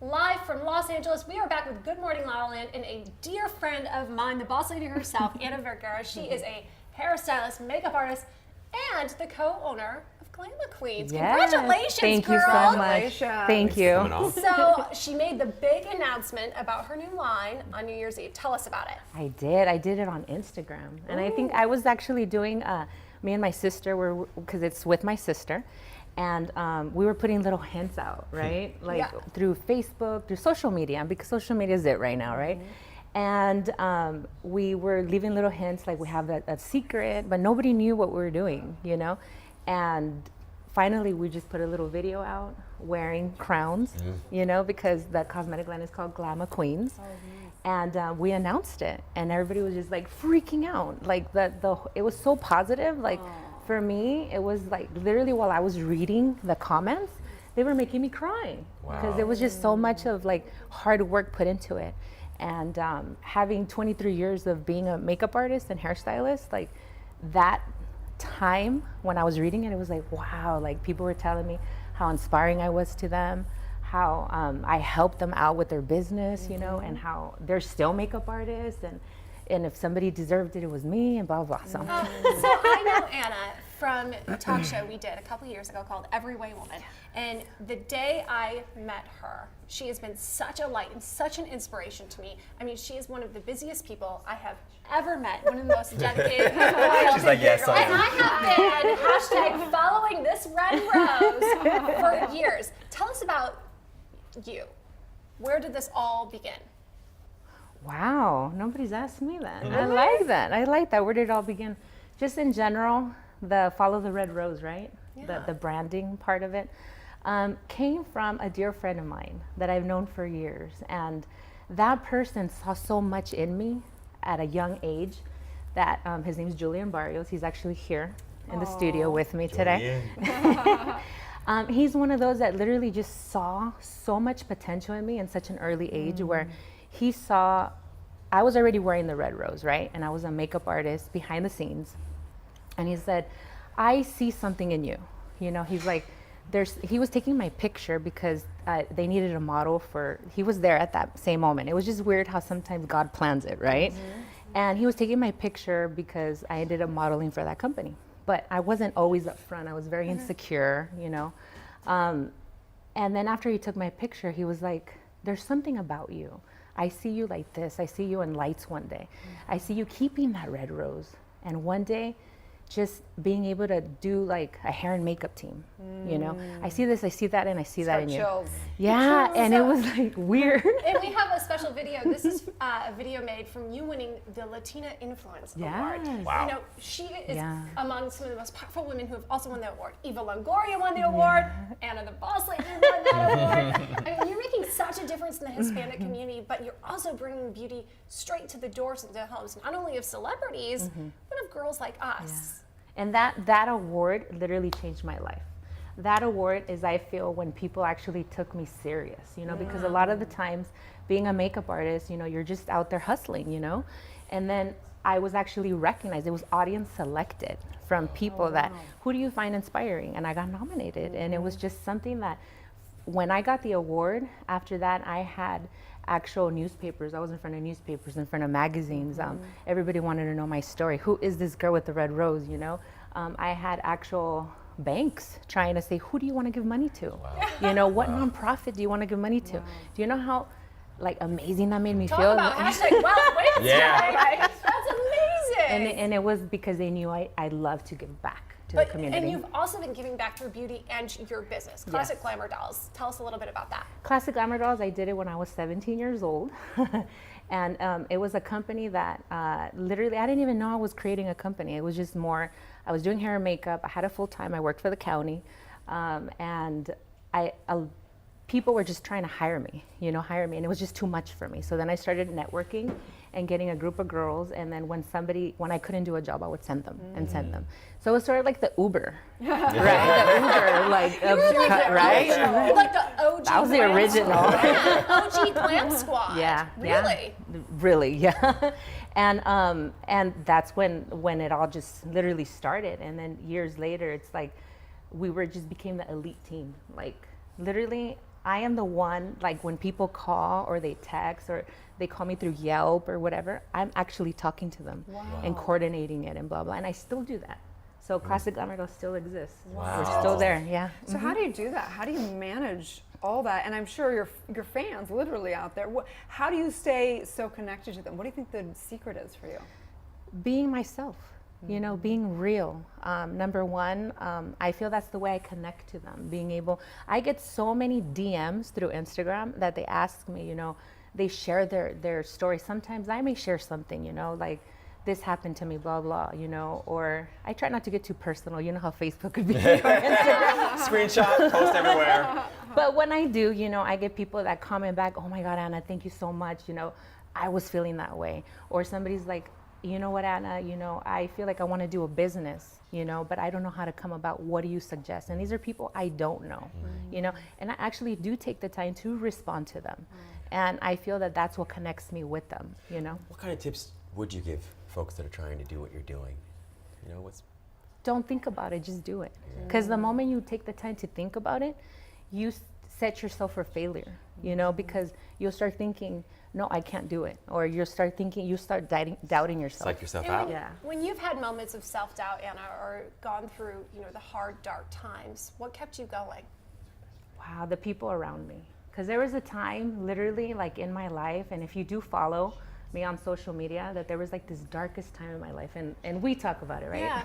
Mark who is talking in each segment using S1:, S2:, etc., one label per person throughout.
S1: live from Los Angeles. We are back with Good Morning La La Land and a dear friend of mine, the boss lady herself, Anna Vargara. She is a hairstylist, makeup artist, and the co-owner of LaLa Queens.
S2: Yes.
S1: Congratulations,
S2: Thank
S1: girl.
S2: you so much. Thank you.
S1: So she made the big announcement about her new line on New Year's Eve. Tell us about it.
S2: I did it on Instagram. And I think I was actually doing, me and my sister were, because it's with my sister, and we were putting little hints out, right? Like through Facebook, through social media, because social media is it right now, right? And we were leaving little hints, like we have a secret, but nobody knew what we were doing, you know? And finally, we just put a little video out wearing crowns, you know, because the cosmetic line is called LaLa Queens. And we announced it, and everybody was just like freaking out. Like it was so positive. Like for me, it was like literally while I was reading the comments, they were making me cry because there was just so much of like hard work put into it. And having 23 years of being a makeup artist and hairstylist, like that time when I was reading it, it was like, wow, like people were telling me how inspiring I was to them, how I helped them out with their business, you know, and how they're still makeup artists, and if somebody deserved it, it was me, and blah, blah, so.
S1: So I know Anna from a talk show we did a couple years ago called Every Way Woman, and the day I met her, she has been such a light and such an inspiration to me. I mean, she is one of the busiest people I have ever met, one of the most dedicated people.
S3: She's like, yes, I am.
S1: And I have been following this red rose for years. Tell us about you. Where did this all begin?
S2: Wow, nobody's asked me that. I like that. I like that. Where did it all begin? Just in general, the follow the red rose, right? The branding part of it came from a dear friend of mine that I've known for years. And that person saw so much in me at a young age that his name is Julian Barrios. He's actually here in the studio with me today. He's one of those that literally just saw so much potential in me in such an early age where he saw, I was already wearing the red rose, right? And I was a makeup artist behind the scenes. And he said, I see something in you. You know, he's like, he was taking my picture because they needed a model for, he was there at that same moment. It was just weird how sometimes God plans it, right? And he was taking my picture because I ended up modeling for that company. But I wasn't always up front. I was very insecure, you know. And then after he took my picture, he was like, there's something about you. I see you like this. I see you in lights one day. I see you keeping that red rose. And one day, just being able to do like a hair and makeup team, you know? I see this, I see that, and I see that in you. Yeah, and it was like weird.
S1: And we have a special video. This is a video made from you winning the Latina Influence Award.
S3: Wow.
S1: You know, she is among some of the most powerful women who have also won the award. Eva Longoria won the award. Anna the Boss Lady won that award. I mean, you're making such a difference in the Hispanic community, but you're also bringing beauty straight to the doors of the homes, not only of celebrities, but of girls like us.
S2: And that award literally changed my life. That award is, I feel, when people actually took me serious, you know, because a lot of the times being a makeup artist, you know, you're just out there hustling, you know, and then I was actually recognized. It was audience selected from people that, who do you find inspiring? And I got nominated. And it was just something that when I got the award, after that, I had actual newspapers. I was in front of newspapers, in front of magazines. Everybody wanted to know my story. Who is this girl with the red rose, you know? I had actual banks trying to say, who do you want to give money to? You know, what nonprofit do you want to give money to? Do you know how like amazing that made me feel?
S1: Talk about hashtag Wealth Wednesday. That's amazing.
S2: And it was because they knew I love to give back to the community.
S1: And you've also been giving back through beauty and your business, Classic Glamour Dolls. Tell us a little bit about that.
S2: Classic Glamour Dolls, I did it when I was 17 years old. And it was a company that literally, I didn't even know I was creating a company. It was just more, I was doing hair and makeup. I had a full-time, I worked for the county. And people were just trying to hire me, and it was just too much for me. So then I started networking and getting a group of girls, and then when I couldn't do a job, I would send them and send them. So it was sort of like the Uber, right? The Uber, like, right?
S1: Like the OG.
S2: That was the original.
S1: Yeah, OG Glam Squad.
S2: Yeah.
S1: Really?
S2: Yeah. Really, yeah. And that's when it all just literally started. And then years later, it's like we just became the elite team. Like literally, I am the one, like when people call or they text or they call me through Yelp or whatever, I'm actually talking to them and coordinating it and blah, blah. And I still do that. So Classic Glamour Girl still exists.
S3: Wow.
S2: We're still there, yeah.
S4: So how do you do that? How do you manage all that? And I'm sure your fans literally out there. How do you stay so connected to them? What do you think the secret is for you?
S2: Being myself, you know, being real. Number one, I feel that's the way I connect to them. Being able, I get so many DMs through Instagram that they ask me, you know, they share their story. Sometimes I may share something, you know, like, this happened to me, blah, blah, you know, or I try not to get too personal. You know how Facebook could be.
S3: Screenshot, post everywhere.
S2: But when I do, you know, I get people that comment back, oh my God, Anna, thank you so much. You know, I was feeling that way. Or somebody's like, you know what, Anna, you know, I feel like I want to do a business, you know, but I don't know how to come about. What do you suggest? And these are people I don't know, you know, and I actually do take the time to respond to them. And I feel that that's what connects me with them, you know.
S3: What kind of tips would you give folks that are trying to do what you're doing? You know,
S2: Don't think about it, just do it. Because the moment you take the time to think about it, you set yourself for failure, you know, because you'll start thinking, no, I can't do it. Or you'll start thinking, you start doubting yourself.
S3: psych yourself
S1: And
S3: out.
S2: Yeah.
S1: when you've had moments of self-doubt, Anna, or gone through, you know, the hard, dark times, what kept you going?
S2: Wow, the people around me. Because there was a time, literally, like in my life, and if you do follow me on social media, that there was like this darkest time in my life, and we talk about it, right?
S1: Yeah.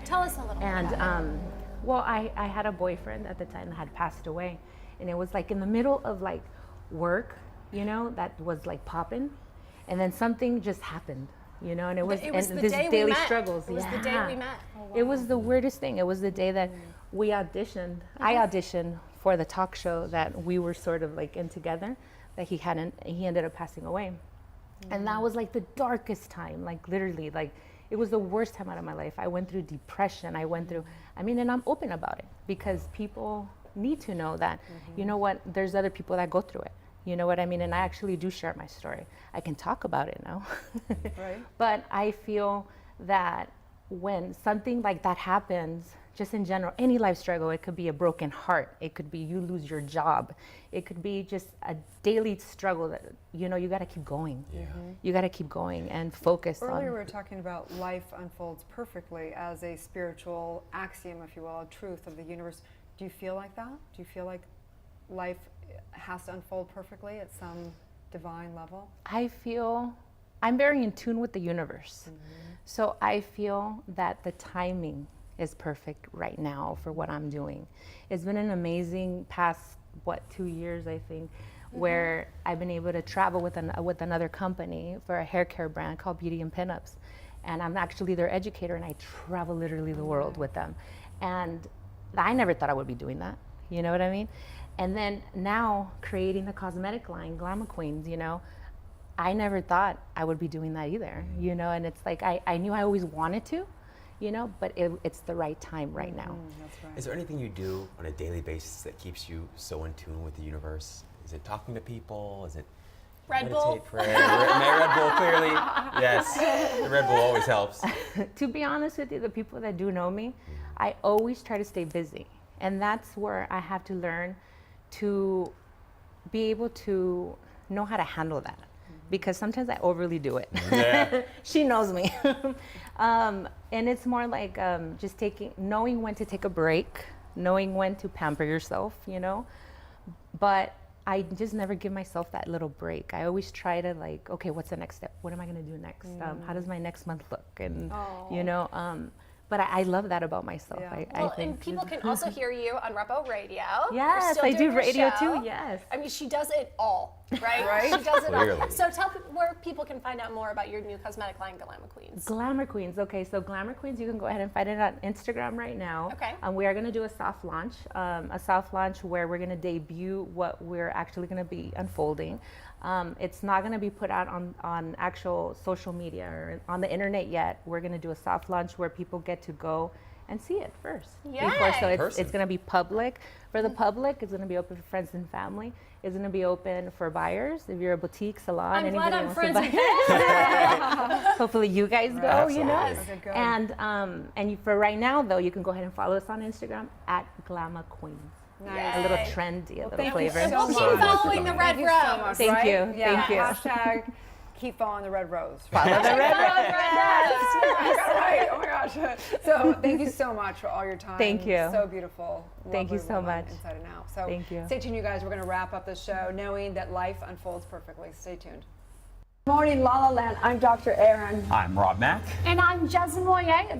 S1: Tell us a little
S2: And
S1: bit about it.
S2: well, I had a boyfriend at the time that had passed away, and it was like in the middle of like work, you know, that was like popping, and then something just happened, you know, and it was
S1: the
S2: this
S1: day we
S2: daily
S1: met.
S2: struggles.
S1: It was the day we met.
S2: It was the weirdest thing. It was the day that we auditioned. I auditioned for the talk show that we were sort of like in together, that he ended up passing away. And that was like the darkest time, like literally, like it was the worst time out of my life. I went through depression. And I'm open about it because people need to know that, you know what, there's other people that go through it. You know what I mean? And I actually do share my story. I can talk about it now.
S4: Right.
S2: But I feel that when something like that happens, just in general, any life struggle, it could be a broken heart, it could be you lose your job, it could be just a daily struggle that, you know, you got to keep going.
S3: Yeah.
S2: You got to keep going and focus on.
S4: Earlier we were talking about life unfolds perfectly as a spiritual axiom, if you will, a truth of the universe. Do you feel like that? Do you feel like life has to unfold perfectly at some divine level?
S2: I feel I'm very in tune with the universe. So I feel that the timing is perfect right now for what I'm doing. It's been an amazing past, 2 years, I think, where I've been able to travel with another company for a hair care brand called Beauty and Pinups. And I'm actually their educator, and I travel literally the world with them. And I never thought I would be doing that, you know what I mean? And then now creating a cosmetic line, Glamour Queens, you know, I never thought I would be doing that either, you know, and it's like, I knew I always wanted to, you know, but it's the right time right now.
S4: That's right.
S3: Is there anything you do on a daily basis that keeps you so in tune with the universe? Is it talking to people? Is it
S1: Red Bull?
S3: meditate, pray? Red Bull, clearly. Yes, the Red Bull always helps.
S2: To be honest with you, the people that do know me, I always try to stay busy. And that's where I have to learn to be able to know how to handle that. Because sometimes I overly do it.
S3: Yeah.
S2: She knows me. And it's more like just knowing when to take a break, knowing when to pamper yourself, you know. But I just never give myself that little break. I always try to like, okay, what's the next step? What am I gonna do next? How does my next month look? And you know, but I love that about myself.
S4: Yeah.
S2: I
S1: Well,
S2: think
S1: and people can also hear you on Repo Radio. You're
S2: yes,
S1: still
S2: I
S1: doing
S2: do
S1: your
S2: radio
S1: show.
S2: too. Yes.
S1: I mean, she does it all, right?
S4: Right.
S1: She does it all.
S3: Clearly.
S1: So tell people where people can find out more about your new cosmetic line, Glamour Queens.
S2: Glamour Queens. Okay, so Glamour Queens, you can go ahead and find it on Instagram right now.
S1: Okay.
S2: We are going to do a soft launch where we're going to debut what we're actually going to be unfolding. It's not going to be put out on actual social media or on the internet yet. We're going to do a soft launch where people get to go and see it first. Before, so
S3: Person.
S2: it's going to be public. For the public, it's going to be open for friends and family. It's going to be open for buyers. If you're a boutique, salon,
S1: I'm glad
S2: anybody
S1: I'm
S2: wants
S1: friends
S2: to
S1: with
S2: buy. Hopefully you guys go, you know.
S3: Absolutely.
S4: Okay, good.
S2: And for right now, though, you can go ahead and follow us on Instagram at Glamour Queens.
S4: Nice.
S2: a little trendy, a little
S4: Thank
S2: flavor.
S4: you so
S1: We'll keep
S4: much.
S1: following the red
S4: Thank you so
S1: rose.
S4: much,
S2: Thank
S4: right?
S2: you,
S4: Yeah,
S2: thank you.
S4: Hashtag keep following the red rose.
S2: Follow the red rose.
S4: Right. Oh my gosh. So thank you so much for all your time.
S2: Thank you.
S4: So beautiful.
S2: Thank you
S4: Lovely
S2: so
S4: woman,
S2: much.
S4: Inside and out. So
S2: Thank you.
S4: Stay tuned, you guys. We're going to wrap up the show knowing that life unfolds perfectly. Stay tuned. Good morning, LaLa Land. I'm Dr. Erin.
S3: I'm Rob Mack.
S1: And I'm Jasmine Moyer.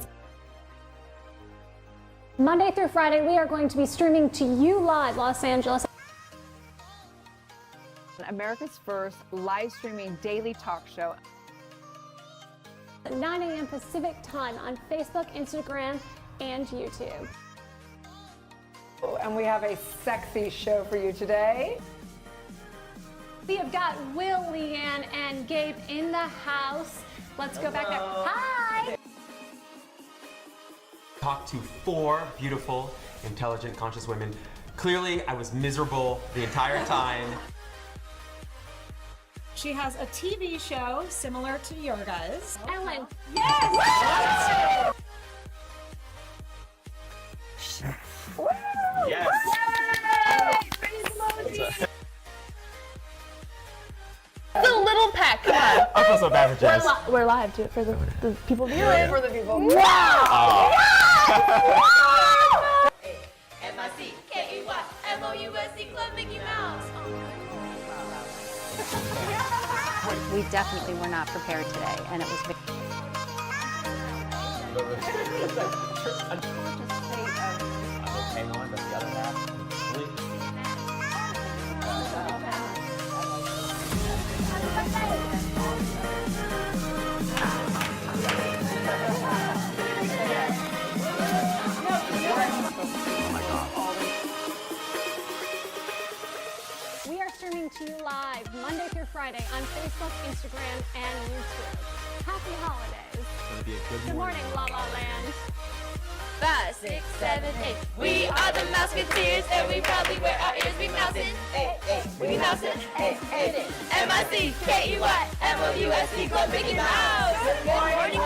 S1: Monday through Friday, we are going to be streaming to you live, Los Angeles.
S4: America's first live streaming daily talk show.
S1: At 9 a.m. Pacific time on Facebook, Instagram, and YouTube.
S4: And we have a sexy show for you today.
S1: We have got Will, Leanne, and Gabe in the house. Let's go back there. Hi!
S3: Talked to 4 beautiful, intelligent, conscious women. Clearly, I was miserable the entire time.
S5: She has a TV show similar to your guys.
S1: Ellen.
S5: Yes!
S3: Yes.
S1: The little pack, come on.
S3: I feel so bad for Jess.
S1: We're live, do it for the people viewing.
S4: For the people.
S3: Oh.
S6: MICKEYMOUSE Club Mickey Mouse.
S7: We definitely were not prepared today, and it was
S3: I'm okay on, but the other half completely.
S1: We are streaming to you live Monday through Friday on Facebook, Instagram, and YouTube. Happy holidays.
S3: It's gonna be a
S1: Good morning, La La Land.
S6: 5, 6, 7, 8. We are the Mouseketeers, and we proudly wear our ears. We mousing, we mousing, MICKEYMOUSE Club Mickey Mouse. Good morning,